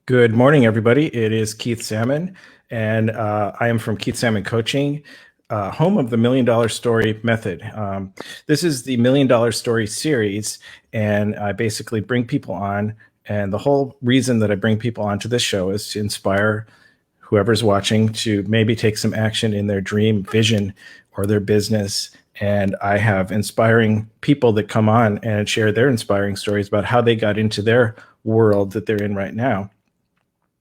Good morning, everybody. It is Keith Salmon, and I am from Keith Salmon Coaching, home of the Million Dollar Story Method. This is the Million Dollar Story series, and I basically bring people on. And the whole reason that I bring people onto this show is to inspire whoever's watching to maybe take some action in their dream, vision, or their business. And I have inspiring people that come on and share their inspiring stories about how they got into their world that they're in right now.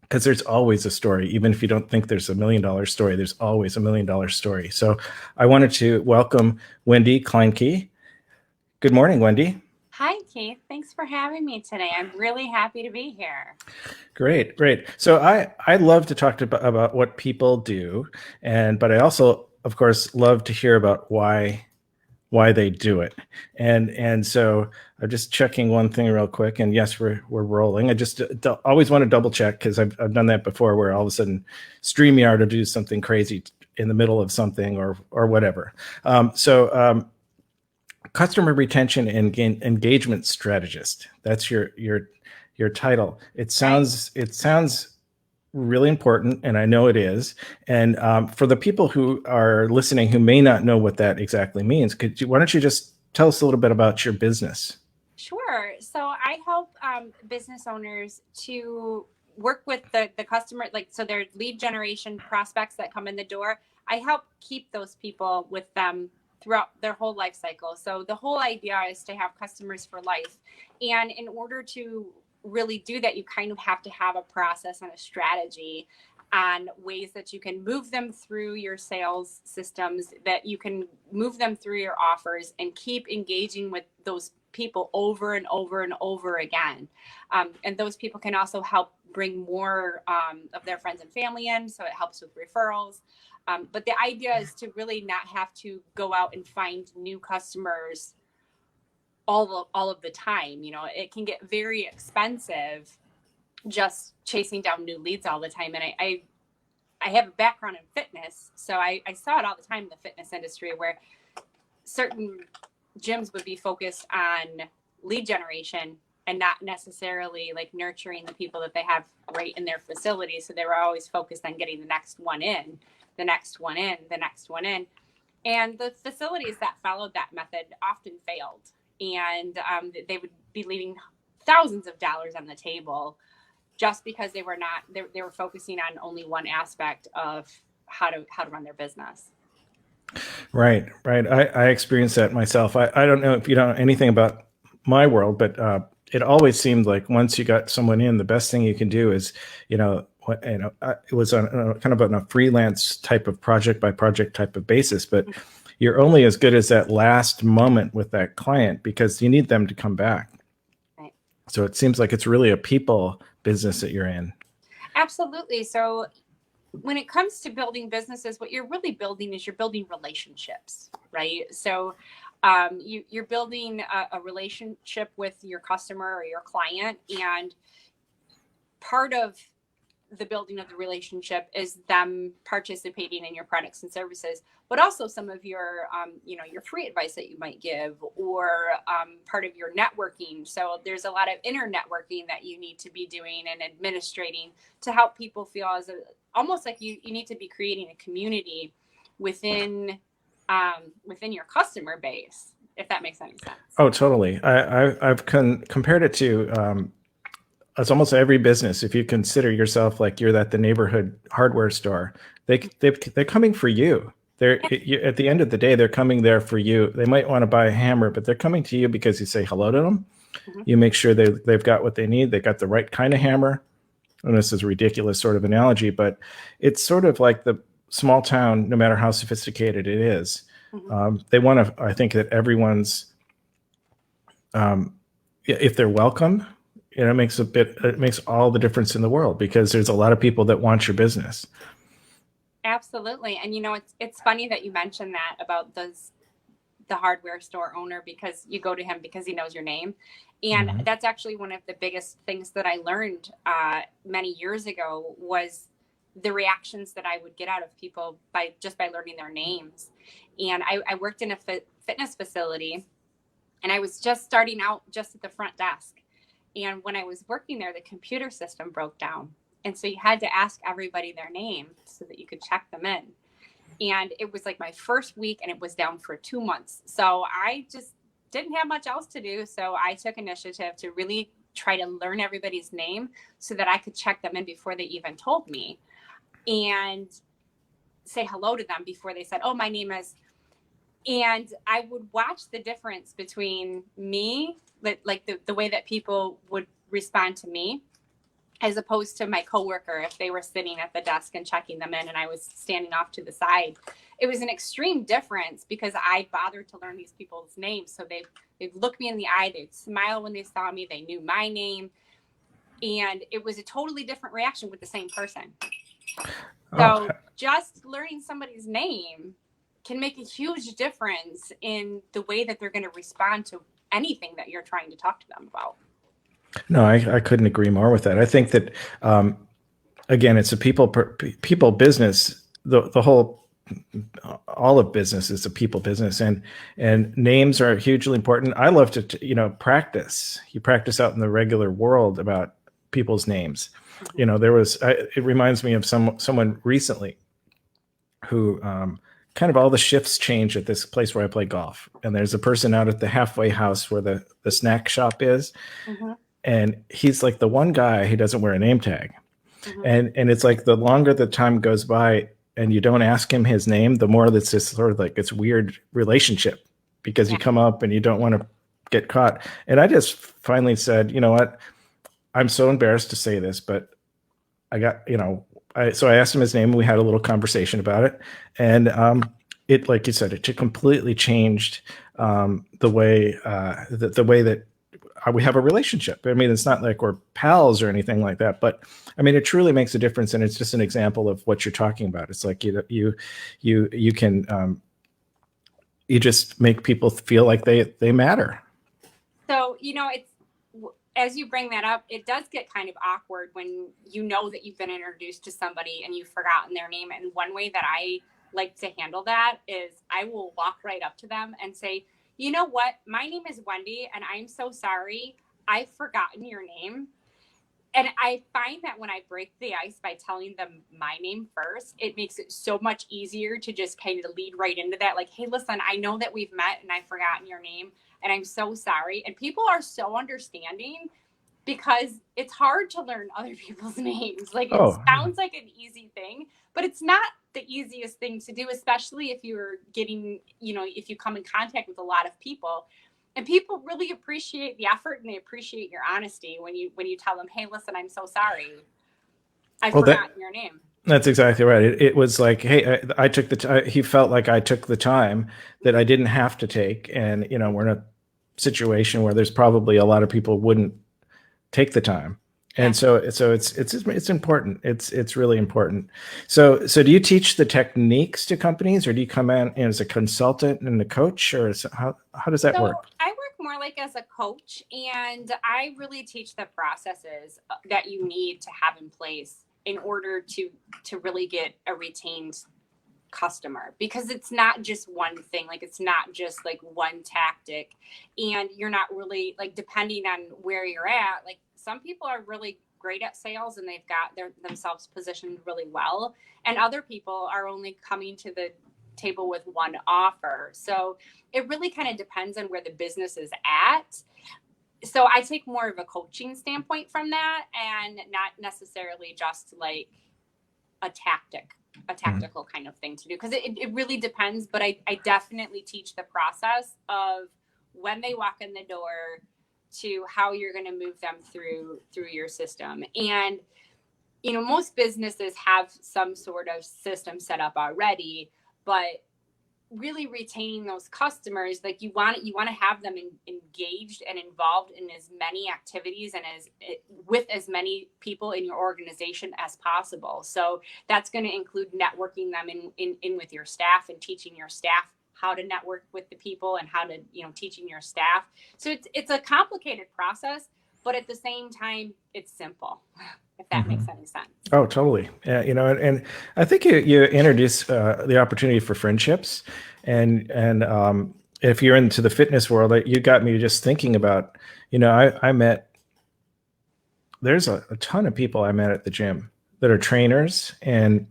Because there's always a story. Even if you don't think there's $1 million story, there's always $1 million story. So I wanted to welcome Wendy Kleinke. Good morning, Wendy. Hi, Keith. Thanks for having me today. I'm really happy to be here. Great. So I love to talk about what people do, but I also, of course, love to hear about why they do it. And so I'm just checking one thing real quick. And yes, we're rolling. I just always want to double check because I've done that before, where all of a sudden StreamYard will do something crazy in the middle of something or whatever. Customer retention and engagement strategist. That's your title. It sounds really important, and I know it is. And for the people who are listening who may not know what that exactly means, why don't you just tell us a little bit about your business? Sure. So I help business owners to work with the customer, so their lead generation prospects that come in the door. I help keep those people with them throughout their whole life cycle. So the whole idea is to have customers for life. And in order to really do that, you kind of have to have a process and a strategy on ways that you can move them through your sales systems, that you can move them through your offers and keep engaging with those people over and over and over again. And those people can also help bring more of their friends and family in. So it helps with referrals. But the idea is to really not have to go out and find new customers all of the time. You know, it can get very expensive just chasing down new leads all the time. And I have a background in fitness, so I saw it all the time in the fitness industry, where certain gyms would be focused on lead generation and not necessarily like nurturing the people that they have right in their facility. So they were always focused on getting the next one in, the next one in, the next one in. And the facilities that followed that method often failed. And they would be leaving thousands of dollars on the table just because they were focusing on only one aspect of how to run their business. Right. I experienced that myself. I don't know if you know anything about my world, but it always seemed like once you got someone in, the best thing you can do is, it was on kind of on a freelance type of project by project type of basis, but you're only as good as that last moment with that client because you need them to come back. Right. So it seems like it's really a people business that you're in. Absolutely. So when it comes to building businesses, what you're really building is you're building relationships, right? So you're building a relationship with your customer or your client, and part of the building of the relationship is them participating in your products and services, but also some of your, your free advice that you might give, or part of your networking. So there's a lot of inner networking that you need to be doing and administrating to help people feel almost like you need to be creating a community within your customer base, if that makes any sense. Oh, totally. I've compared it to it's almost every business. If you consider yourself like you're at the neighborhood hardware store, they're coming for you. At the end of the day, they're coming there for you. They might want to buy a hammer, but they're coming to you because you say hello to them. Mm-hmm. You make sure they've got what they need. They got the right kind of hammer. And this is a ridiculous sort of analogy, but it's sort of like the small town, no matter how sophisticated it is. Mm-hmm. They want to, I think that everyone's, if they're welcome, it makes all the difference in the world, because there's a lot of people that want your business. Absolutely. And it's funny that you mentioned that about the hardware store owner, because you go to him because he knows your name. And mm-hmm. That's actually one of the biggest things that I learned many years ago, was the reactions that I would get out of people by learning their names. And I worked in a fitness facility, and I was just starting out just at the front desk. And when I was working there, the computer system broke down. And so you had to ask everybody their name so that you could check them in. And it was like my first week and it was down for 2 months. So I just didn't have much else to do. So I took initiative to really try to learn everybody's name so that I could check them in before they even told me and say hello to them before they said, oh, my name is. And I would watch the difference between me, like the way that people would respond to me, as opposed to my coworker if they were sitting at the desk and checking them in and I was standing off to the side. It was an extreme difference because I bothered to learn these people's names. So they'd look me in the eye, they'd smile when they saw me, they knew my name. And it was a totally different reaction with the same person. So just learning somebody's name can make a huge difference in the way that they're going to respond to anything that you're trying to talk to them about. No, I couldn't agree more with that. I think that, again, it's a people business. The whole, all of business is a people business, and names are hugely important. I love to, practice. You practice out in the regular world about people's names. It reminds me of someone recently who, kind of all the shifts change at this place where I play golf. And there's a person out at the halfway house where the snack shop is. Mm-hmm. And he's like the one guy who doesn't wear a name tag. Mm-hmm. And it's like the longer the time goes by and you don't ask him his name, the more that's just sort of like it's weird relationship because you come up and you don't want to get caught. And I just finally said, you know what? I'm so embarrassed to say this, but I got, so I asked him his name and we had a little conversation about it. And it, like you said, it completely changed the way that we have a relationship. I mean, it's not like we're pals or anything like that, but I mean, it truly makes a difference. And it's just an example of what you're talking about. It's like, you can, you just make people feel like they matter. So, it's, as you bring that up, it does get kind of awkward when you know that you've been introduced to somebody and you've forgotten their name. And one way that I like to handle that is I will walk right up to them and say, you know what? My name is Wendy, and I'm so sorry. I've forgotten your name. And I find that when I break the ice by telling them my name first, it makes it so much easier to just kind of lead right into that. Like, hey, listen, I know that we've met and I've forgotten your name, and I'm so sorry. And people are so understanding because it's hard to learn other people's names. Like, it sounds like an easy thing, but it's not the easiest thing to do, especially if you're getting, if you come in contact with a lot of people. And people really appreciate the effort and they appreciate your honesty when you tell them, hey, listen, I'm so sorry. I've forgotten your name. That's exactly right. It was like, hey, I took the time. He felt like I took the time that I didn't have to take. And, we're in a situation where there's probably a lot of people wouldn't take the time. And so it's important. It's really important. So do you teach the techniques to companies, or do you come in as a consultant and a coach, or how does that work? I work more like as a coach, and I really teach the processes that you need to have in place in order to really get a retained customer, because it's not just one thing. Like, it's not just like one tactic, and you're not really, like, depending on where you're at, like, some people are really great at sales and they've got themselves positioned really well. And other people are only coming to the table with one offer. So it really kind of depends on where the business is at. So I take more of a coaching standpoint from that, and not necessarily just like a tactical kind of thing to do, because it really depends. But I definitely teach the process of when they walk in the door to how you're going to move them through your system. And, most businesses have some sort of system set up already, but really retaining those customers, like, you want to have them engaged and involved in as many activities and with as many people in your organization as possible. So that's going to include networking them in with your staff and teaching your staff how to network with the people and how to, teaching your staff. So it's a complicated process, but at the same time, it's simple, if that makes any sense. Oh, totally. And I think you introduce the opportunity for friendships, and if you're into the fitness world, you got me just thinking about, I met there's a ton of people I met at the gym that are trainers and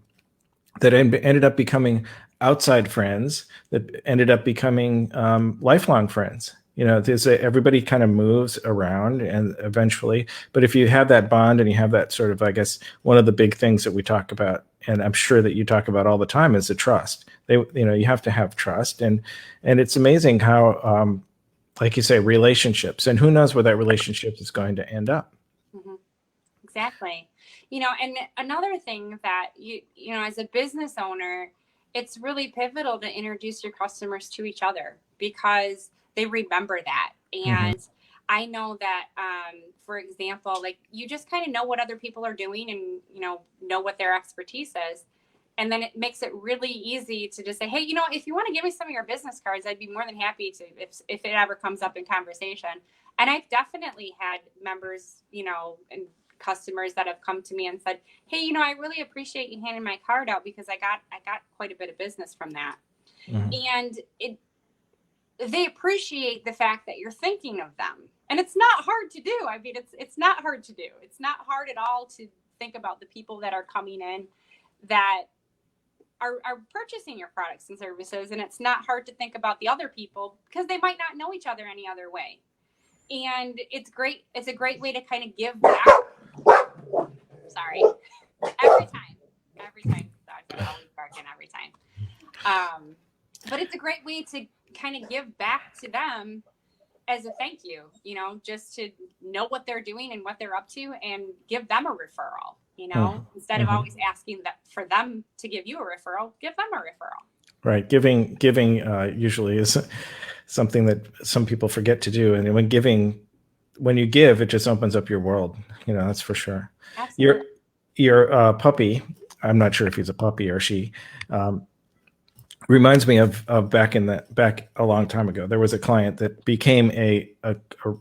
that ended up becoming outside friends, that ended up becoming lifelong friends. Everybody kind of moves around and eventually, but if you have that bond and you have that sort of, I guess, one of the big things that we talk about, and I'm sure that you talk about all the time, is the trust. You have to have trust, and it's amazing how, like you say, relationships, and who knows where that relationship is going to end up. Mm-hmm. Exactly. And another thing that as a business owner, it's really pivotal to introduce your customers to each other because they remember that. And I know that, for example, like you just kind of know what other people are doing and, know what their expertise is. And then it makes it really easy to just say, hey, if you want to give me some of your business cards, I'd be more than happy to, if it ever comes up in conversation. And I've definitely had members, and customers that have come to me and said, hey, I really appreciate you handing my card out because I got quite a bit of business from that. And they appreciate the fact that you're thinking of them. And it's not hard to do. I mean, it's not hard to do. It's not hard at all to think about the people that are coming in that are purchasing your products and services. And it's not hard to think about the other people because they might not know each other any other way. And it's great. It's a great way to kind of give back. Sorry. Every time. Dogs are always barking every time. But it's a great way to kind of give back to them as a thank you, just to know what they're doing and what they're up to and give them a referral, instead of always asking that for them to give you a referral, give them a referral. Right. Giving usually is something that some people forget to do. And when you give, it just opens up your world. That's for sure. Absolutely. Your puppy, I'm not sure if he's a puppy or she, reminds me of back a long time ago. There was a client that became a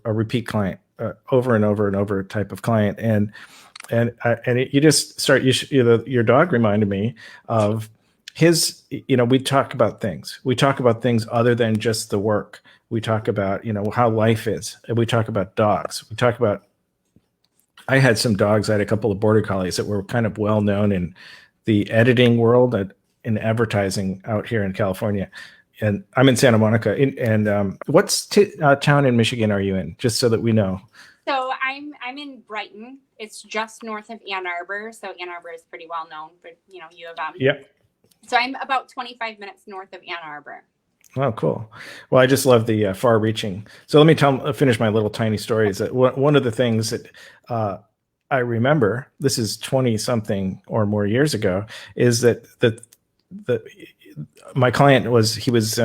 repeat client, over and over and over type of client, and you just start. Your dog reminded me of his. We talk about things. We talk about things other than just the work. We talk about how life is. And we talk about dogs. We talk about. I had some dogs. I had a couple of border collies that were kind of well known in the editing world, in advertising out here in California. And I'm in Santa Monica. And what's town in Michigan are you in? Just so that we know. So I'm in Brighton. It's just north of Ann Arbor. So Ann Arbor is pretty well known for, U of M. Yep. So I'm about 25 minutes north of Ann Arbor. Oh, cool. Well, I just love the far-reaching. So let me finish my little tiny story. Is that one of the things that I remember? This is 20-something or more years ago. Is that my client was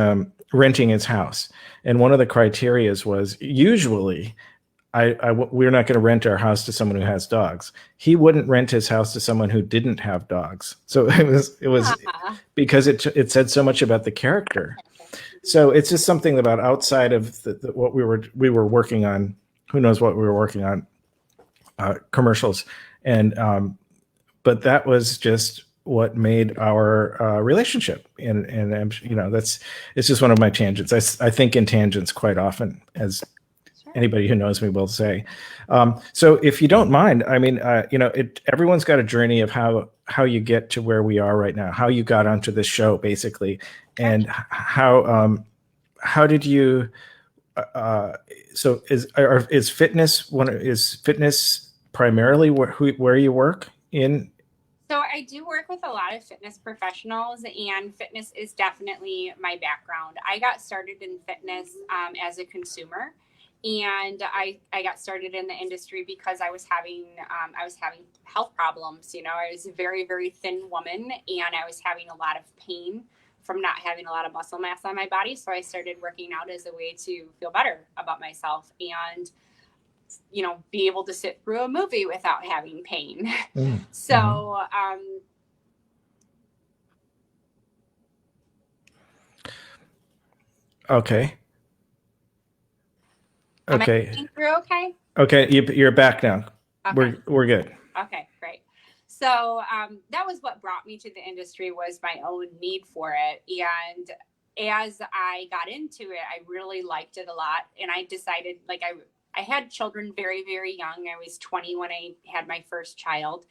renting his house, and one of the criterias was usually we're not going to rent our house to someone who has dogs. He wouldn't rent his house to someone who didn't have dogs. So it was because it said so much about the character. So it's just something about outside of what we were working on. Who knows what we were working on, commercials, and but that was just what made our relationship. And it's just one of my tangents. I think in tangents quite often, as anybody who knows me will say. So if you don't mind, I mean, everyone's got a journey of how you get to where we are right now, how you got onto this show, basically, and how did you? So is fitness primarily where you work in? So I do work with a lot of fitness professionals, and fitness is definitely my background. I got started in fitness as a consumer. And I got started in the industry because I was having health problems. I was a very, very thin woman, and I was having a lot of pain from not having a lot of muscle mass on my body. So I started working out as a way to feel better about myself and, be able to sit through a movie without having pain. So, Okay. Am I getting through okay? Okay, you're back now. Okay. We're good. Okay, great. So that was what brought me to the industry, was my own need for it. And as I got into it, I really liked it a lot. And I decided, I I had children very, very young. I was 20 when I had my first child.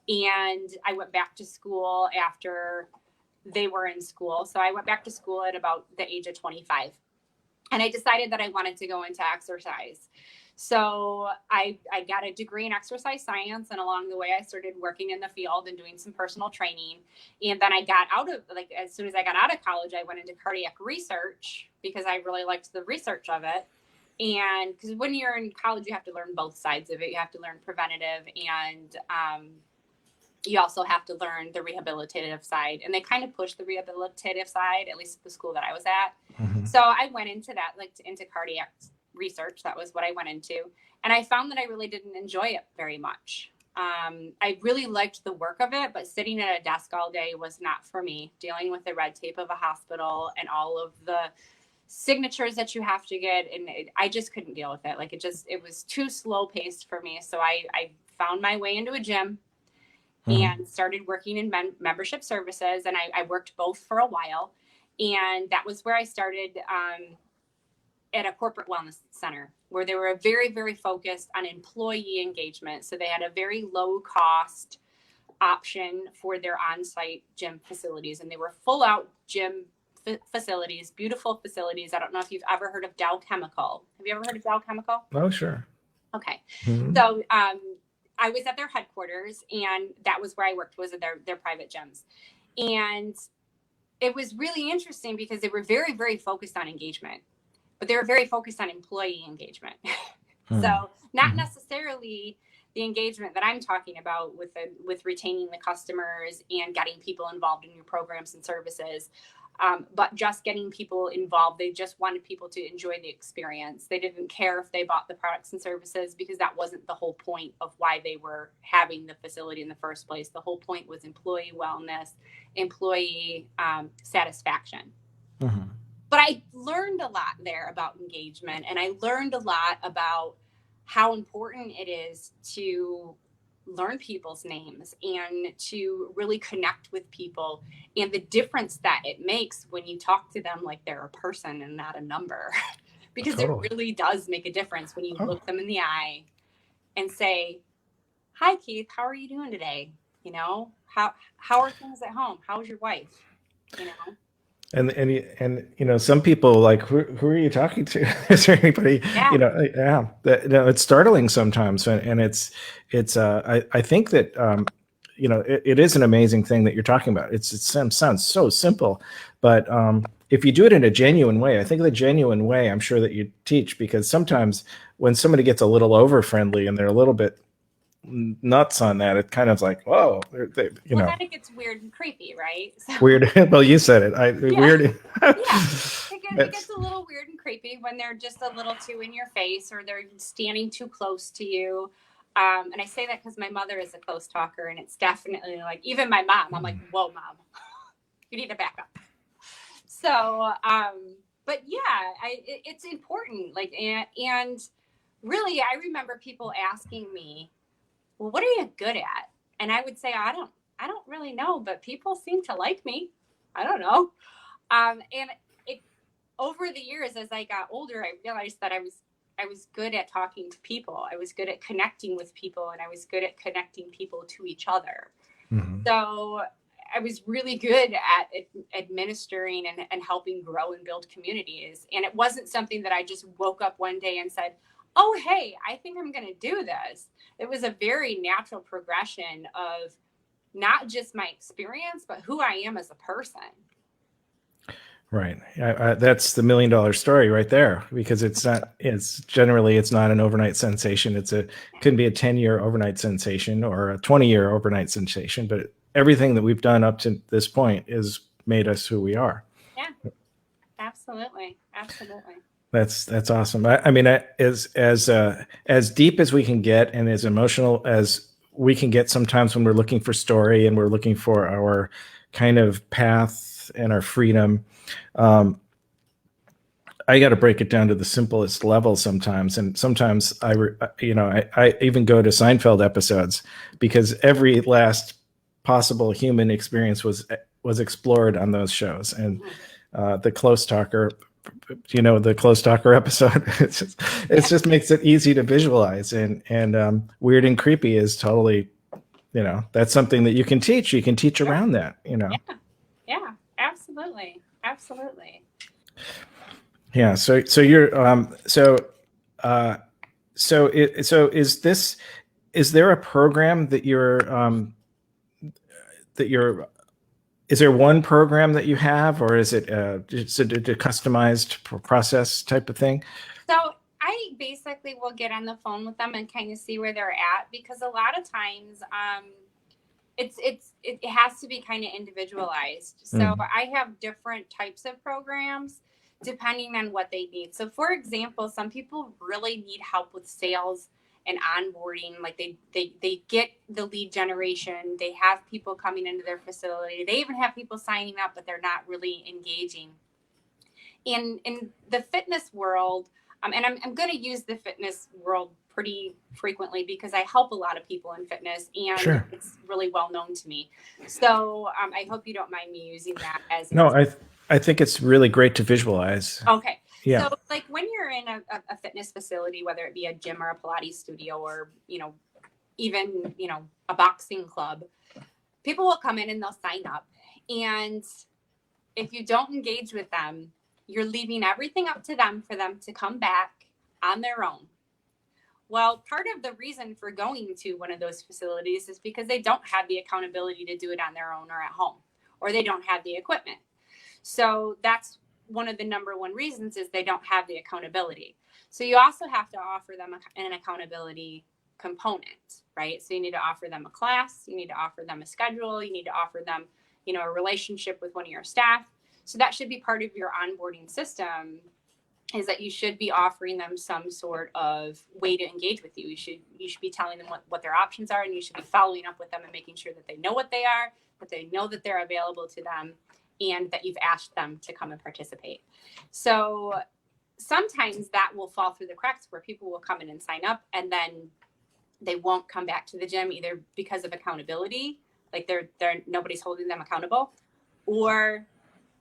And I went back to school after they were in school. So I went back to school at about the age of 25. And I decided that I wanted to go into exercise. So I got a degree in exercise science. And along the way, I started working in the field and doing some personal training. And then I got out of, like, as soon as I got out of college, I went into cardiac research because I really liked the research of it. And because when you're in college, you have to learn both sides of it. You have to learn preventative, and you also have to learn the rehabilitative side. And they kind of push the rehabilitative side, at least at the school that I was at. Mm-hmm. So I went into that, like into cardiac research. That was what I went into. And I found that I really didn't enjoy it very much. I really liked the work of it, but sitting at a desk all day was not for me. Dealing with the red tape of a hospital and all of the signatures that you have to get. And I just couldn't deal with it. Like it was too slow paced for me. So I found my way into a gym and started working in membership services. And I worked both for a while. And that was where I started at a corporate wellness center, where they were very, very focused on employee engagement. So they had a very low cost option for their on-site gym facilities. And they were full out gym facilities, beautiful facilities. I don't know if you've ever heard of Dow Chemical. Have you ever heard of Dow Chemical? Oh, sure. Okay. Mm-hmm. So I was at their headquarters, and that was where I worked, was at their private gyms. And it was really interesting because they were very, very focused on engagement, but they were very focused on employee engagement. So not necessarily the engagement that I'm talking about with retaining the customers and getting people involved in your programs and services, but just getting people involved. They just wanted people to enjoy the experience. They didn't care if they bought the products and services, because that wasn't the whole point of why they were having the facility in the first place. The whole point was employee wellness, employee satisfaction. Mm-hmm. But I learned a lot there about engagement, and I learned a lot about how important it is to learn people's names and to really connect with people, and the difference that it makes when you talk to them like they're a person and not a number. Because Totally. It really does make a difference when you look them in the eye and say, "Hi, Keith, how are you doing today? You know, how are things at home? How's your wife?" You know. And you know, some people like, who are you talking to? Is there anybody? Yeah. You know, yeah. It's startling sometimes, and it's I think that you know, it is an amazing thing that you're talking about. It sounds so simple, but if you do it in a genuine way, I think the genuine way, I'm sure that you teach, because sometimes when somebody gets a little over friendly and they're a little bit nuts on that, it kind of like, whoa, you know. Then it gets weird and creepy, right? So, weird. Well, you said it. Weird. Yeah, it gets a little weird and creepy when they're just a little too in your face, or they're standing too close to you. And I say that because my mother is a close talker, and it's definitely like, even my mom, I'm like, "Whoa, Mom, you need to back up." So, but yeah, it's important. Like, and really, I remember people asking me, "Well, what are you good at?" And I would say, I don't really know, but people seem to like me. I don't know. And over the years, as I got older, I realized that I was good at talking to people. I was good at connecting with people, and I was good at connecting people to each other. Mm-hmm. So I was really good at administering and helping grow and build communities. And it wasn't something that I just woke up one day and said, "Oh, hey, I think I'm going to do this." It was a very natural progression of not just my experience, but who I am as a person. Right. That's the $1 million story right there, because it's not an overnight sensation. Can be a 10-year overnight sensation or a 20-year overnight sensation, but everything that we've done up to this point has made us who we are. Yeah, absolutely. Absolutely. That's awesome. I mean, as deep as we can get, and as emotional as we can get sometimes when we're looking for story and we're looking for our kind of path and our freedom, I got to break it down to the simplest level sometimes. And sometimes I even go to Seinfeld episodes, because every last possible human experience was explored on those shows. And the close talker the Close Talker episode. It just makes it easy to visualize, and weird and creepy is totally, that's something that you can teach. You can teach around that, Yeah, absolutely. Absolutely. Yeah. So you're, is there a program that is there one program that you have, or is it just a customized process type of thing? So I basically will get on the phone with them and kind of see where they're at, because a lot of times it has to be kind of individualized. So I have different types of programs depending on what they need. So for example, some people really need help with sales and onboarding. Like they get the lead generation, they have people coming into their facility, they even have people signing up, but they're not really engaging. In the fitness world, and I'm going to use the fitness world pretty frequently because I help a lot of people in fitness, and Sure. It's really well known to me. So I hope you don't mind me using that as no. I think it's really great to visualize. Okay. Yeah. So like when you're in a fitness facility, whether it be a gym or a Pilates studio, or, even, a boxing club, people will come in and they'll sign up. And if you don't engage with them, you're leaving everything up to them for them to come back on their own. Well, part of the reason for going to one of those facilities is because they don't have the accountability to do it on their own or at home, or they don't have the equipment. So that's one of the number one reasons, is they don't have the accountability. So you also have to offer them an accountability component, right? So you need to offer them a class, you need to offer them a schedule, you need to offer them, a relationship with one of your staff. So that should be part of your onboarding system, is that you should be offering them some sort of way to engage with you. You should be telling them what their options are, and you should be following up with them and making sure that they know what they are, that they know that they're available to them, and that you've asked them to come and participate. So sometimes that will fall through the cracks, where people will come in and sign up, and then they won't come back to the gym, either because of accountability, like they're nobody's holding them accountable, or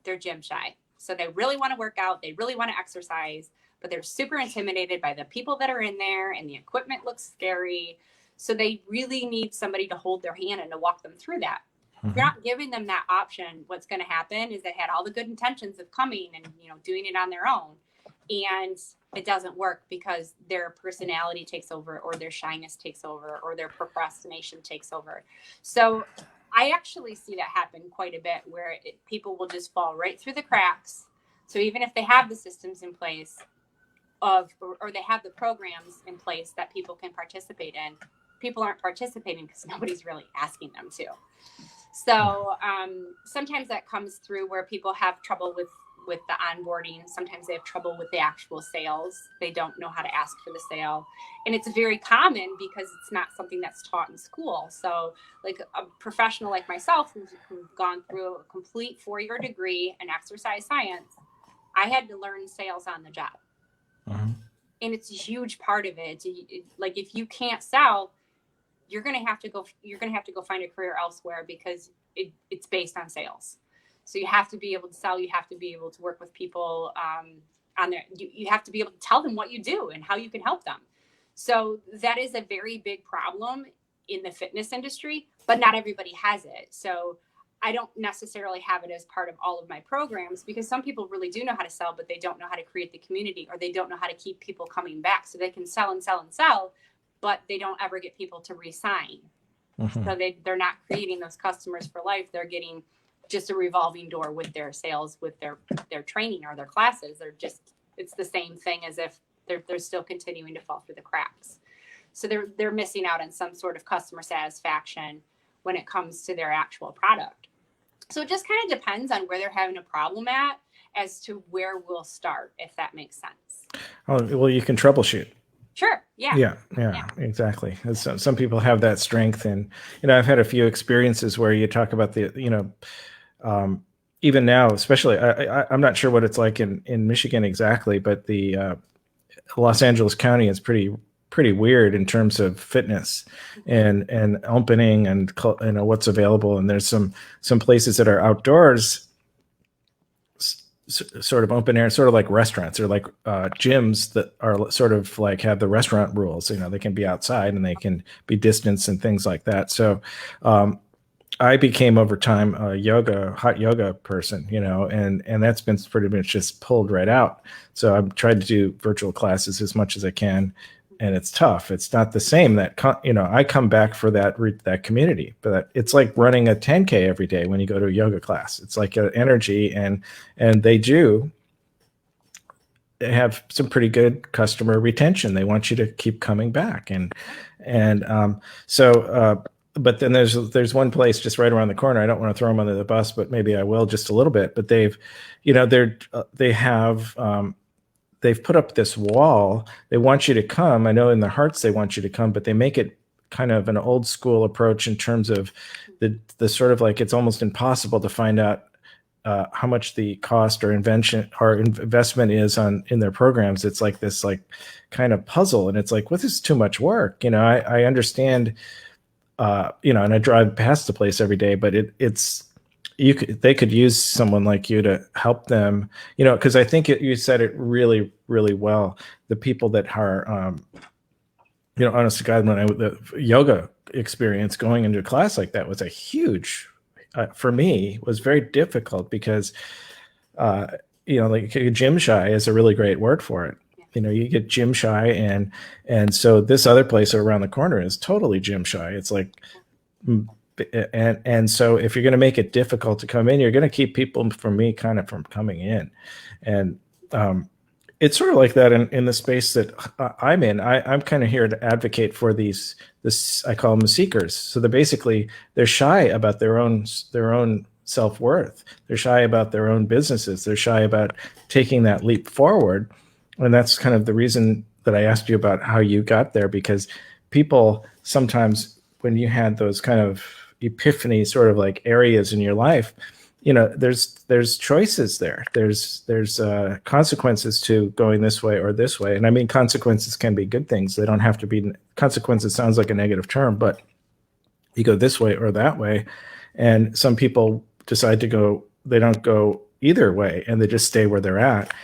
they're gym shy. So they really want to work out, they really want to exercise, but they're super intimidated by the people that are in there, and the equipment looks scary. So they really need somebody to hold their hand and to walk them through that. If you're not giving them that option, what's going to happen is they had all the good intentions of coming and, doing it on their own, and it doesn't work because their personality takes over, or their shyness takes over, or their procrastination takes over. So I actually see that happen quite a bit, where people will just fall right through the cracks. So even if they have the systems in place or they have the programs in place that people can participate in, people aren't participating because nobody's really asking them to. So sometimes that comes through where people have trouble with the onboarding. Sometimes they have trouble with the actual sales. They don't know how to ask for the sale. And it's very common because it's not something that's taught in school. So like a professional like myself, who's gone through a complete 4-year degree in exercise science, I had to learn sales on the job. And it's a huge part of it. Like if you can't sell, you're going to have to go find a career elsewhere, because it's based on sales. So you have to be able to sell. You have to be able to work with people on there. You have to be able to tell them what you do and how you can help them. So that is a very big problem in the fitness industry, but not everybody has it. So I don't necessarily have it as part of all of my programs, because some people really do know how to sell, but they don't know how to create the community, or they don't know how to keep people coming back. So they can sell and sell and sell, but they don't ever get people to re-sign. So they're not creating those customers for life. They're getting just a revolving door with their sales, with their training or their classes. It's the same thing as if they're still continuing to fall through the cracks. So they're missing out on some sort of customer satisfaction when it comes to their actual product. So it just kind of depends on where they're having a problem at as to where we'll start, if that makes sense. Oh, well, you can troubleshoot. Sure. Yeah, exactly. Some people have that strength, and I've had a few experiences where you talk about the even now, especially I'm not sure what it's like in Michigan exactly, but the Los Angeles County is pretty weird in terms of fitness and opening and what's available. And there's some places that are outdoors sort of open air, sort of like restaurants or like gyms that are sort of like have the restaurant rules. They can be outside and they can be distanced and things like that. So I became over time a hot yoga person, and that's been pretty much just pulled right out. So I've tried to do virtual classes as much as I can, and it's tough. It's not the same that, I come back for that community, but it's like running a 10K every day when you go to a yoga class. It's like an energy, and they have some pretty good customer retention. They want you to keep coming back. But then there's one place just right around the corner. I don't want to throw them under the bus, but maybe I will just a little bit. But they've put up this wall. They want you to come. I know in their hearts they want you to come, but they make it kind of an old school approach in terms of the sort of like it's almost impossible to find out how much the cost or investment is in their programs. It's like this like kind of puzzle, and it's like, well, this is too much work. I understand. And I drive past the place every day, but they could use someone like you to help them, because I think you said it really, really well. The people that are, honest to God, the yoga experience going into a class like that was a huge, for me, was very difficult because, like gym shy is a really great word for it. You get gym shy, and so this other place around the corner is totally gym shy. It's like, and so if you're going to make it difficult to come in, you're going to keep people from coming in. And it's sort of like that in the space that I'm in. I'm kind of here to advocate for this, I call them seekers. So they're shy about their own self-worth. They're shy about their own businesses. They're shy about taking that leap forward. And that's kind of the reason that I asked you about how you got there, because people sometimes, when you had those kind of epiphany sort of like areas in your life, there's choices there. There's consequences to going this way or this way. And I mean, consequences can be good things. They don't have to be consequences. Sounds like a negative term, but you go this way or that way. And some people decide they don't go either way, and they just stay where they're at.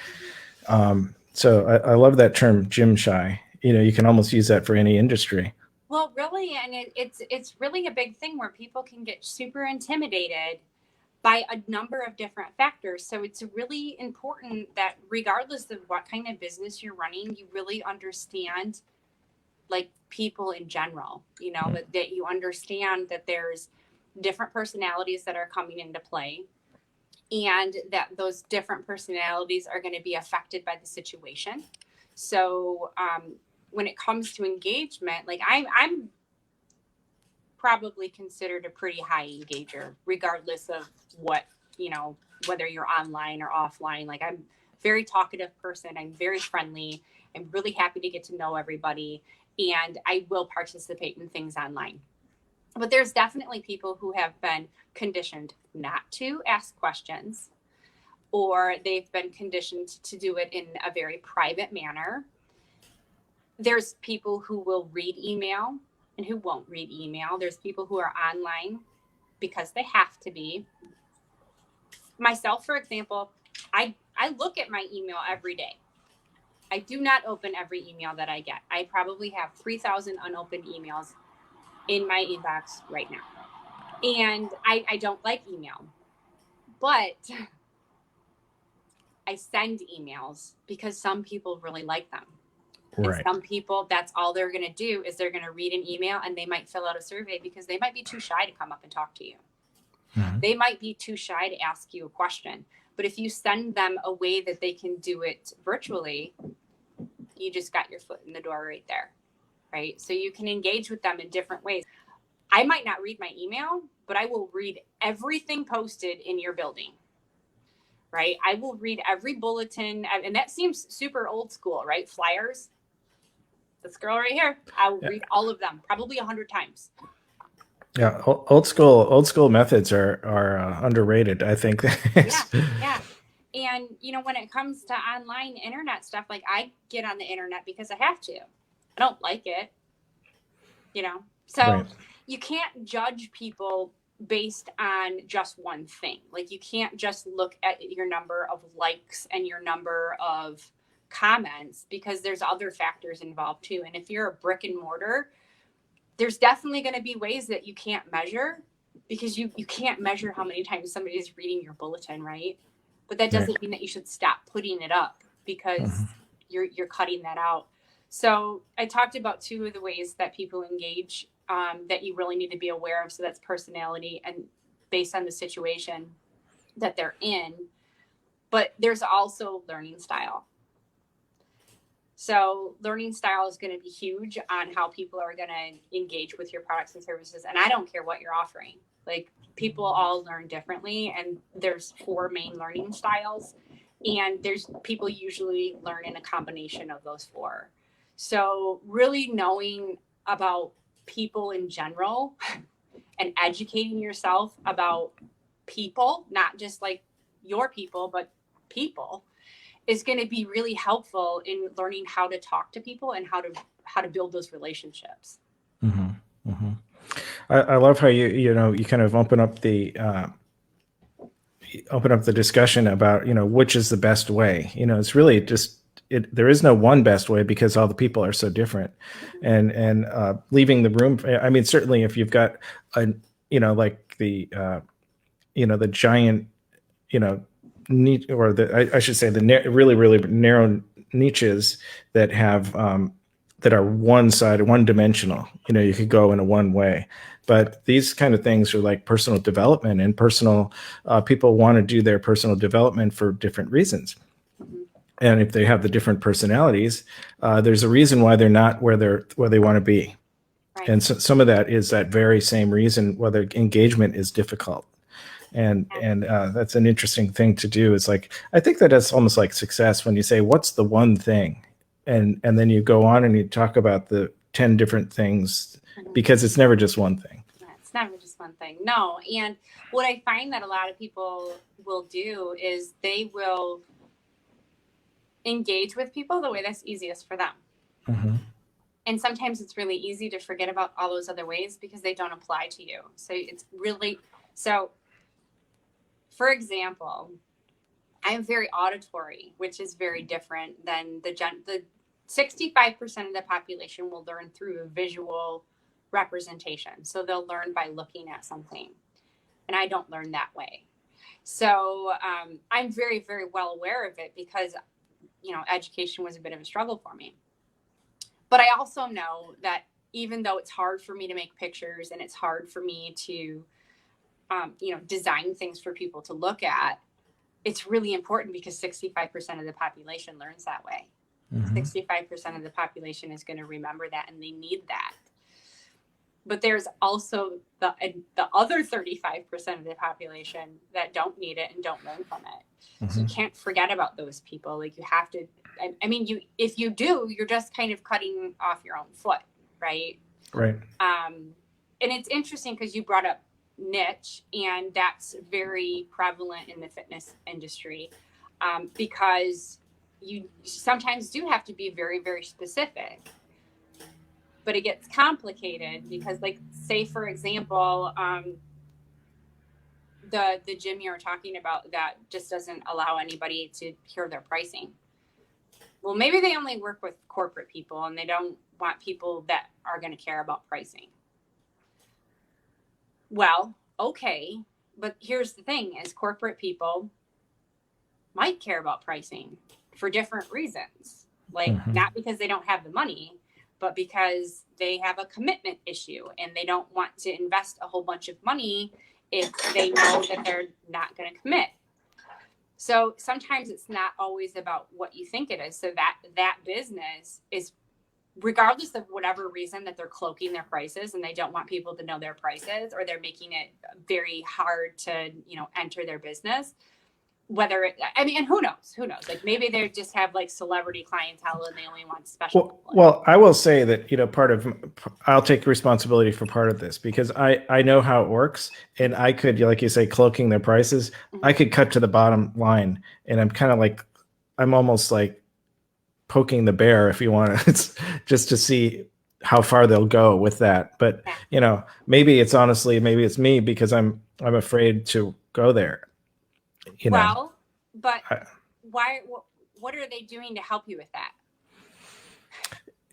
So I love that term, gym shy. You can almost use that for any industry. Well, really, and it's really a big thing where people can get super intimidated by a number of different factors. So it's really important that regardless of what kind of business you're running, you really understand like people in general, that you understand that there's different personalities that are coming into play, and that those different personalities are going to be affected by the situation. So when it comes to engagement, like I'm probably considered a pretty high engager, regardless of what, whether you're online or offline. Like I'm a very talkative person. I'm very friendly. I'm really happy to get to know everybody, and I will participate in things online. But there's definitely people who have been conditioned not to ask questions, or they've been conditioned to do it in a very private manner. There's people who will read email and who won't read email. There's people who are online because they have to be. Myself, for example, I look at my email every day. I do not open every email that I get. I probably have 3,000 unopened emails in my inbox right now. And I don't like email, but I send emails because some people really like them. Right. And some people, that's all they're going to do is they're going to read an email, and they might fill out a survey because they might be too shy to come up and talk to you. Mm-hmm. They might be too shy to ask you a question. But if you send them a way that they can do it virtually, you just got your foot in the door right there. Right? So you can engage with them in different ways. I might not read my email, but I will read everything posted in your building. Right? I will read every bulletin. And that seems super old school, right? Flyers. This girl right here, I will read all of them, probably 100 times. Yeah, old school methods are underrated, I think. Yeah. And, when it comes to online internet stuff, like I get on the internet because I have to. I don't like it, So right. You can't judge people based on just one thing. Like you can't just look at your number of likes and your number of comments, because there's other factors involved too. And if you're a brick and mortar, there's definitely going to be ways that you can't measure, because you can't measure how many times somebody is reading your bulletin, right? But that doesn't mean that you should stop putting it up, because you're cutting that out. So I talked about two of the ways that people engage that you really need to be aware of. So that's personality and based on the situation that they're in. But there's also learning style. So learning style is going to be huge on how people are going to engage with your products and services. And I don't care what you're offering. Like, people all learn differently, and there's 4 main learning styles, and there's people usually learn in a combination of those 4. So really knowing about people in general and educating yourself about people, not just like your people, but people, is going to be really helpful in learning how to talk to people and how to build those relationships. I love how you kind of open up the discussion about, which is the best way. It's really just there is no one best way, because all the people are so different. And leaving the room. I mean, certainly if you've got like the giant, niche, or I should say the really, really narrow niches that have that are one dimensional. You could go in a one way. But these kind of things are like personal development, and people want to do their personal development for different reasons. And if they have the different personalities, there's a reason why they're not where they want to be. Right. And so some of that is that very same reason whether engagement is difficult. And that's an interesting thing to do. It's like, I think that that's almost like success when you say, what's the one thing? And then you go on and you talk about the 10 different things, because it's never just one thing. It's never just one thing. No. And what I find that a lot of people will do is they will engage with people the way that's easiest for them. And sometimes it's really easy to forget about all those other ways because they don't apply to you. So it's really, for example, I'm very auditory, which is very different than the 65% of the population will learn through a visual representation. So they'll learn by looking at something. And I don't learn that way. So I'm very, very well aware of it, because, education was a bit of a struggle for me. But I also know that even though it's hard for me to make pictures and it's hard for me to, design things for people to look at, it's really important, because 65% of the population learns that way. 65% of the population is going to remember that, and they need that. But there's also the other 35% of the population that don't need it and don't learn from it. So you can't forget about those people. Like, you have to, if you do, you're just kind of cutting off your own foot, right? Right. And it's interesting because you brought up niche, and that's very prevalent in the fitness industry, because you sometimes do have to be very, very specific. But it gets complicated because, like, say, for example, the gym you're talking about that just doesn't allow anybody to hear their pricing. Well, maybe they only work with corporate people and they don't want people that are going to care about pricing. Well, okay. But here's the thing, is corporate people might care about pricing for different reasons. Like, not because they don't have the money, but because they have a commitment issue and they don't want to invest a whole bunch of money if they know that they're not going to commit. So sometimes it's not always about what you think it is. So that business is, regardless of whatever reason that they're cloaking their prices and they don't want people to know their prices, or they're making it very hard to, enter their business. And who knows? Like, maybe they just have like celebrity clientele and they only want special. Well, I will say that, I'll take responsibility for part of this, because I know how it works, and I could, like you say, cloaking their prices. I could cut to the bottom line, and I'm almost like poking the bear, if you want to, it's just to see how far they'll go with that. But maybe it's me because I'm afraid to go there. Well, but why? What are they doing to help you with that?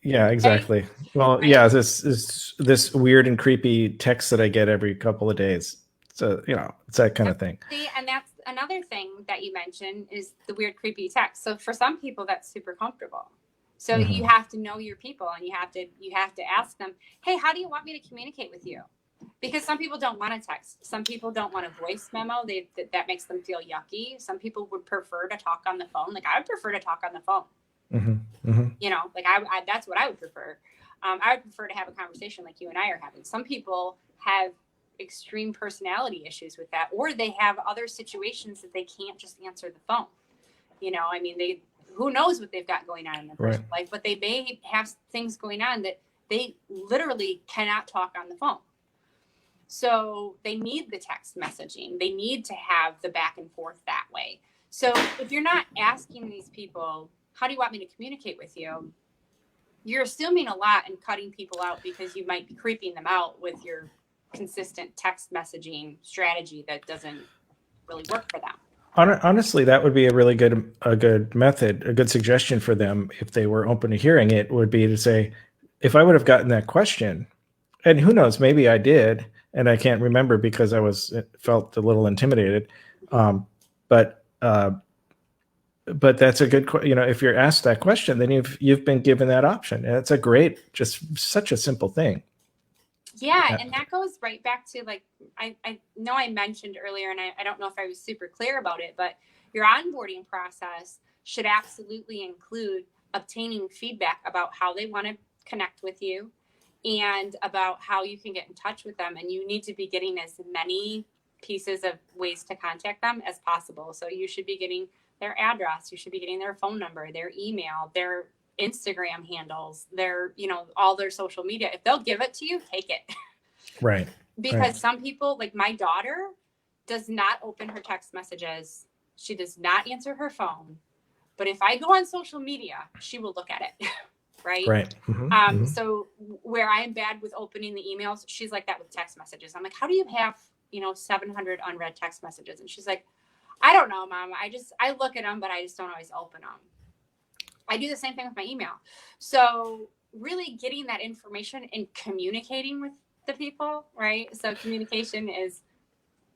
Yeah, exactly. Okay. Well, right. Yeah, this weird and creepy text that I get every couple of days. So, it's that kind of thing. See, and that's another thing that you mentioned is the weird, creepy text. So for some people, that's super comfortable. So you have to know your people, and you have to ask them, hey, how do you want me to communicate with you? Because some people don't want to text. Some people don't want a voice memo. That makes them feel yucky. Some people would prefer to talk on the phone. Like I would prefer to talk on the phone. Like I that's what I would prefer. I would prefer to have a conversation like you and I are having. Some people have extreme personality issues with that, or they have other situations that they can't just answer the phone. I mean, who knows what they've got going on in their personal life, but they may have things going on that they literally cannot talk on the phone. So they need the text messaging. They need to have the back and forth that way. So if you're not asking these people, how do you want me to communicate with you? You're assuming a lot and cutting people out because you might be creeping them out with your consistent text messaging strategy that doesn't really work for them. Honestly, that would be a really good method, a good suggestion for them if they were open to hearing it, would be to say, if I would have gotten that question, and who knows, maybe I did, and I can't remember because I felt a little intimidated. But that's a good, if you're asked that question, then you've been given that option, and it's just such a simple thing. Yeah, and that goes right back to, like, I know I mentioned earlier, and I don't know if I was super clear about it, but your onboarding process should absolutely include obtaining feedback about how they want to connect with you and about how you can get in touch with them. And you need to be getting as many pieces of ways to contact them as possible. So you should be getting their address, you should be getting their phone number, their email, their Instagram handles, their, all their social media. If they'll give it to you, take it. Right. Because some people, like my daughter, does not open her text messages. She does not answer her phone. But if I go on social media, she will look at it. Right. Right. So where I am bad with opening the emails, she's like that with text messages. I'm like, how do you have, 700 unread text messages? And she's like, I don't know, Mom. I look at them, but I just don't always open them. I do the same thing with my email. So really getting that information and communicating with the people, right? So communication is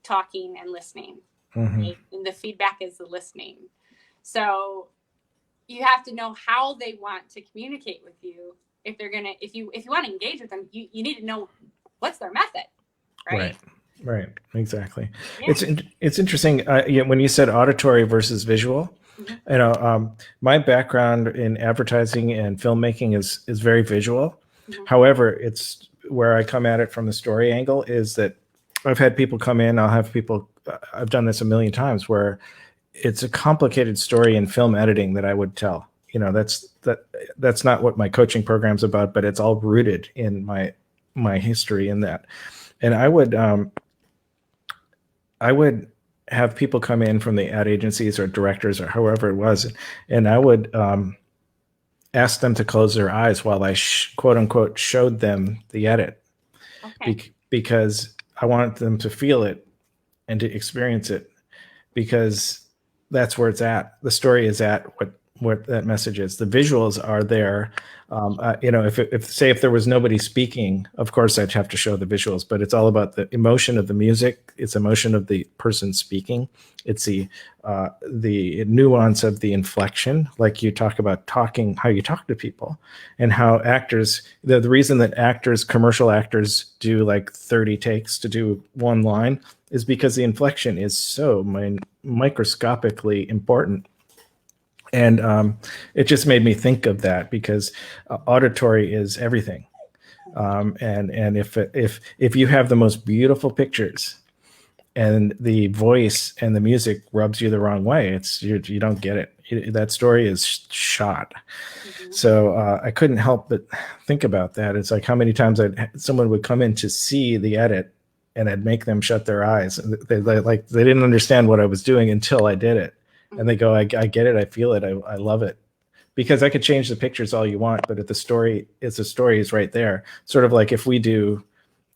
talking and listening. Right? And the feedback is the listening. So you have to know how they want to communicate with you. If you want to engage with them, you need to know what's their method, right? Right. Exactly. Yeah. It's interesting. When you said auditory versus visual, my background in advertising and filmmaking is very visual. However, it's where I come at it from the story angle is that I've had people come in. I've done this a million times where it's a complicated story in film editing that I would tell. That's not what my coaching program's about, but it's all rooted in my history in that. And I would have people come in from the ad agencies or directors or however it was, and I would ask them to close their eyes while I quote unquote showed them the edit, because I wanted them to feel it and to experience it, because that's where it's at. The story is at what that message is. The visuals are there. If there was nobody speaking, of course I'd have to show the visuals, but it's all about the emotion of the music. It's emotion of the person speaking. It's the nuance of the inflection, like you talk about how you talk to people, and how actors, the reason that commercial actors do like 30 takes to do one line is because the inflection is so microscopically important. And it just made me think of that, because auditory is everything. And if you have the most beautiful pictures and the voice and the music rubs you the wrong way, you don't get it. That story is shot. So I couldn't help but think about that. It's like how many times someone would come in to see the edit, and I'd make them shut their eyes. They didn't understand what I was doing until I did it. And they go, I get it. I feel it. I love it. because I could change the pictures all you want, but if the story is right there. Sort of like if we do,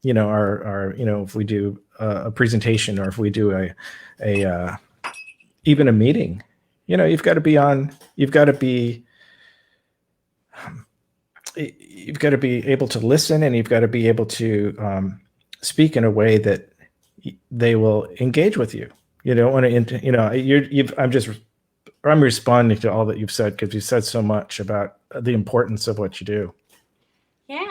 our if we do a presentation, or if we do a even a meeting, you've got to be able to listen, and you've got to be able to speak in a way that they will engage with you. You don't want to, I'm responding to all that you've said, because you've said so much about the importance of what you do. Yeah,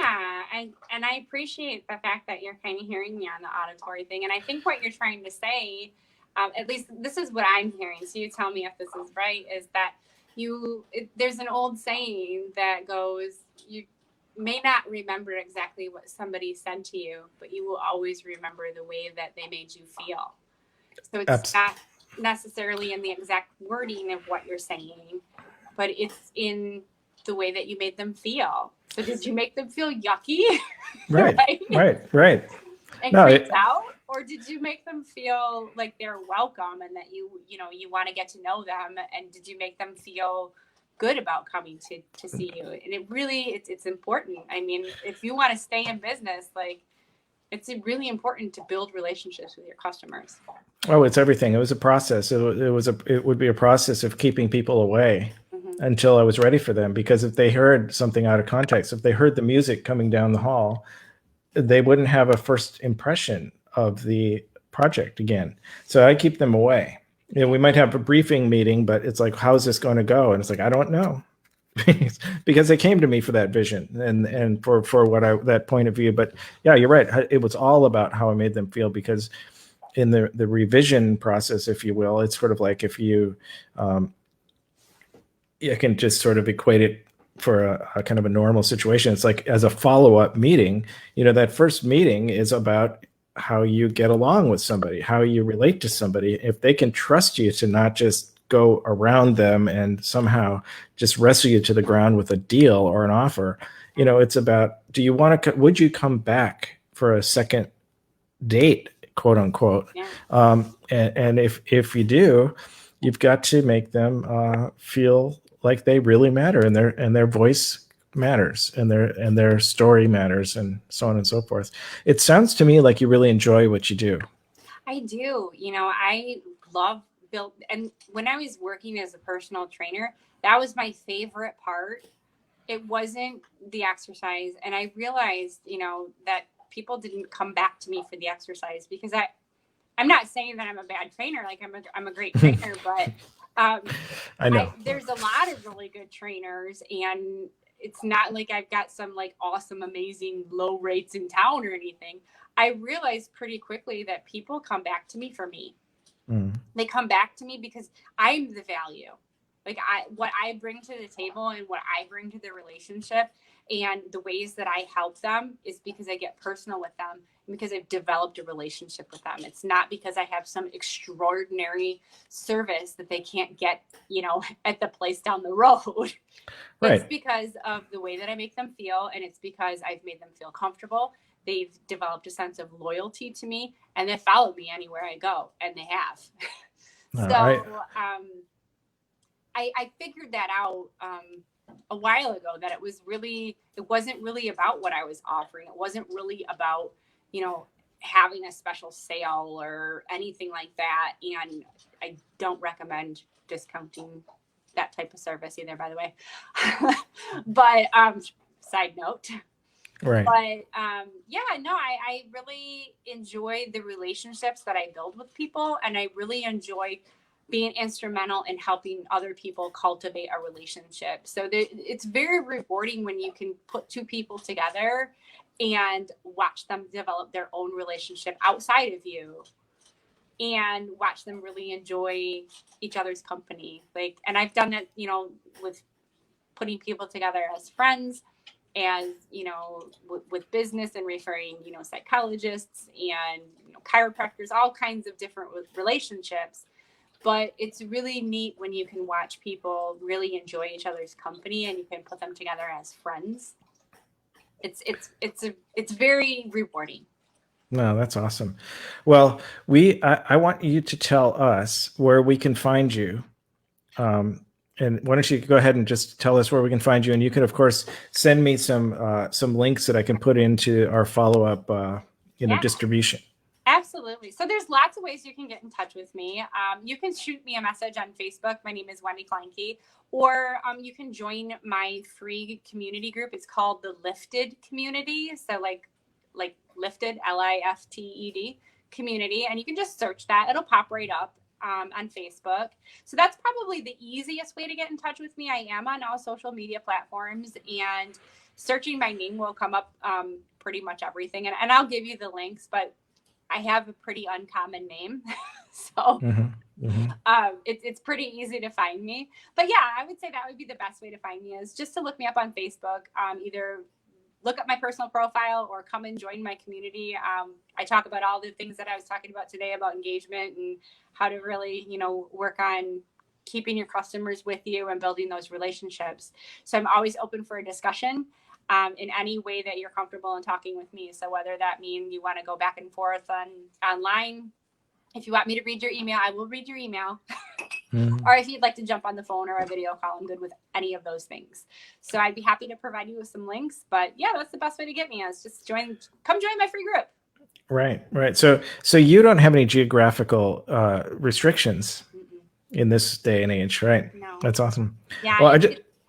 I appreciate the fact that you're kind of hearing me on the auditory thing. And I think what you're trying to say, at least this is what I'm hearing, so you tell me if this is right, is that there's an old saying that goes, you may not remember exactly what somebody said to you, but you will always remember the way that they made you feel. So it's not necessarily in the exact wording of what you're saying, but it's in the way that you made them feel. So did you make them feel yucky? Right. And creeped out? Or did you make them feel like they're welcome, and that you want to get to know them? And did you make them feel good about coming to see you? And it's important. I mean, if you want to stay in business, like, it's really important to build relationships with your customers. Oh, it's everything. It was a process. It would be a process of keeping people away until I was ready for them. Because if they heard something out of context, if they heard the music coming down the hall, they wouldn't have a first impression of the project again. So I keep them away. We might have a briefing meeting, but it's like, how's this going to go? And it's like, I don't know. Because they came to me for that vision and for that point of view. But yeah, you're right. It was all about how I made them feel, because in the revision process, if you will, it's sort of like if you can just sort of equate it for a kind of a normal situation. It's like, as a follow-up meeting, that first meeting is about how you get along with somebody, how you relate to somebody. If they can trust you to not just go around them and somehow just wrestle you to the ground with a deal or an offer, it's about, would you come back for a second date, quote unquote? Yeah. And if you do, you've got to make them feel like they really matter, and their voice matters, and their story matters, and so on and so forth. It sounds to me like you really enjoy what you do. I do. I love and when I was working as a personal trainer, that was my favorite part. It wasn't the exercise. And I realized, that people didn't come back to me for the exercise, because I'm not saying that I'm a bad trainer. Like, I'm a great trainer, but I know there's a lot of really good trainers, and it's not like I've got some like awesome, amazing low rates in town or anything. I realized pretty quickly that people come back to me for me. They come back to me because I'm the value. Like, what I bring to the table and what I bring to the relationship, and the ways that I help them, is because I get personal with them, and because I've developed a relationship with them. It's not because I have some extraordinary service that they can't get, at the place down the road. Right. It's because of the way that I make them feel, and it's because I've made them feel comfortable. They've developed a sense of loyalty to me, and they follow me anywhere I go, and they have. I figured that out a while ago, that it wasn't really about what I was offering. It wasn't really about, having a special sale or anything like that. And I don't recommend discounting that type of service either, by the way. But side note. Right. But I really enjoy the relationships that I build with people, and I really enjoy being instrumental in helping other people cultivate a relationship. So it's very rewarding when you can put two people together and watch them develop their own relationship outside of you, and watch them really enjoy each other's company. Like, and I've done that, with putting people together as friends, as with business, and referring, psychologists and chiropractors, all kinds of different relationships. But it's really neat when you can watch people really enjoy each other's company, and you can put them together as friends. It's very rewarding. No, that's awesome. Well, I want you to tell us where we can find you, And why don't you go ahead and just tell us where we can find you? And you can, of course, send me some links that I can put into our follow-up distribution. Absolutely. So there's lots of ways you can get in touch with me. You can shoot me a message on Facebook. My name is Wendy Kleinke. Or you can join my free community group. It's called the Lifted Community. So like Lifted, Lifted community. And you can just search that. It'll pop right up on Facebook. So that's probably the easiest way to get in touch with me. I am on all social media platforms, and searching my name will come up pretty much everything. And I'll give you the links, but I have a pretty uncommon name. So it's pretty easy to find me. But yeah, I would say that would be the best way to find me, is just to look me up on Facebook. Either look up my personal profile or come and join my community. I talk about all the things that I was talking about today about engagement and how to really, work on keeping your customers with you and building those relationships. So I'm always open for a discussion in any way that you're comfortable in talking with me. So whether that means you want to go back and forth online, if you want me to read your email, I will read your email. Or if you'd like to jump on the phone or a video call, I'm good with any of those things. So I'd be happy to provide you with some links. But yeah, that's the best way to get me, is just come join my free group. Right. So you don't have any geographical restrictions in this day and age, right? No. That's awesome. Yeah, well,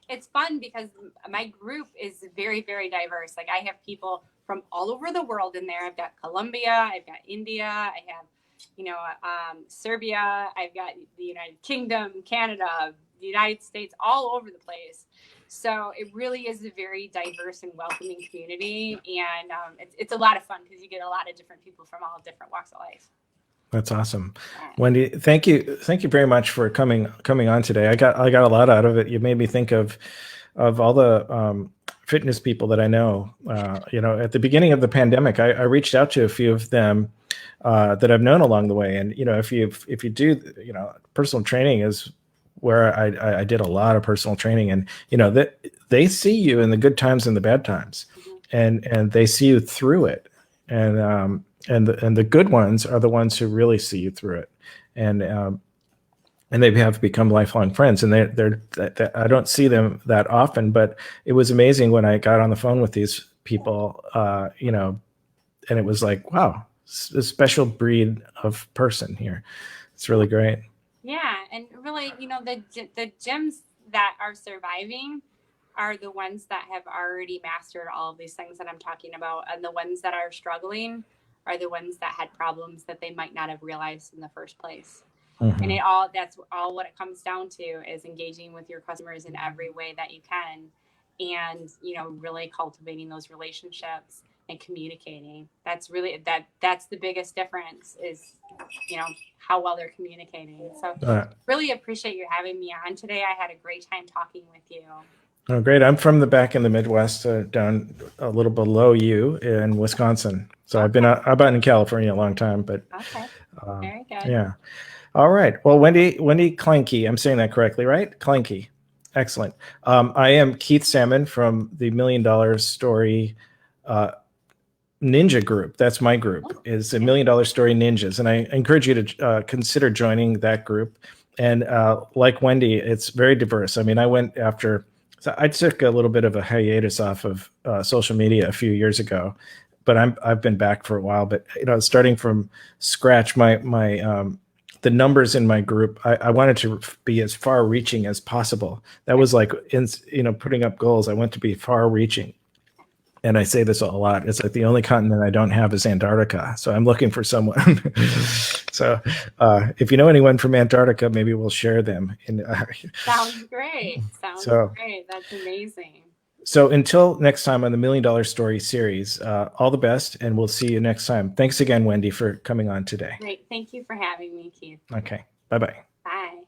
it's fun because my group is very, very diverse. Like, I have people from all over the world in there. I've got Colombia, I've got India, I have Serbia, I've got the United Kingdom, Canada, the United States, all over the place. So it really is a very diverse and welcoming community. And it's a lot of fun because you get a lot of different people from all different walks of life. That's awesome. Wendy, thank you very much for coming on today. I got a lot out of it. You made me think of all the fitness people that I know. At the beginning of the pandemic, I reached out to a few of them that I've known along the way. And if you do, personal training is where I did a lot of personal training, and that they see you in the good times and the bad times, and they see you through it, and the good ones are the ones who really see you through it, and they have become lifelong friends. And they're I don't see them that often, but it was amazing when I got on the phone with these people, and it was like, wow, a special breed of person here. It's really great. Yeah, and really, the gyms that are surviving are the ones that have already mastered all of these things that I'm talking about, and the ones that are struggling are the ones that had problems that they might not have realized in the first place. And that's all what it comes down to, is engaging with your customers in every way that you can, and really cultivating those relationships and communicating. That's really that's the biggest difference, is how well they're communicating. So really appreciate you having me on today. I had a great time talking with you. Oh, great. I'm from the back in the Midwest, down a little below you in Wisconsin. So I've been in California a long time, but very good. Yeah. All right. Well, Wendy Kleinke, I'm saying that correctly, right? Kleinke. Excellent. I am Keith Salmon from the $1 Million Story Ninja group. That's my group, is $1 Million Story Ninjas. And I encourage you to consider joining that group. And like Wendy, it's very diverse. I mean, so I took a little bit of a hiatus off of social media a few years ago, but I've been back for a while. But starting from scratch, the numbers in my group, I wanted to be as far reaching as possible. That was like, putting up goals. I want to be far reaching. And I say this a lot. It's like the only continent I don't have is Antarctica. So I'm looking for someone. So if you know anyone from Antarctica, maybe we'll share them. Sounds great. Great. That's amazing. So until next time on the $1 Million Story series, all the best, and we'll see you next time. Thanks again, Wendy, for coming on today. Great. Thank you for having me, Keith. Okay. Bye-bye. Bye.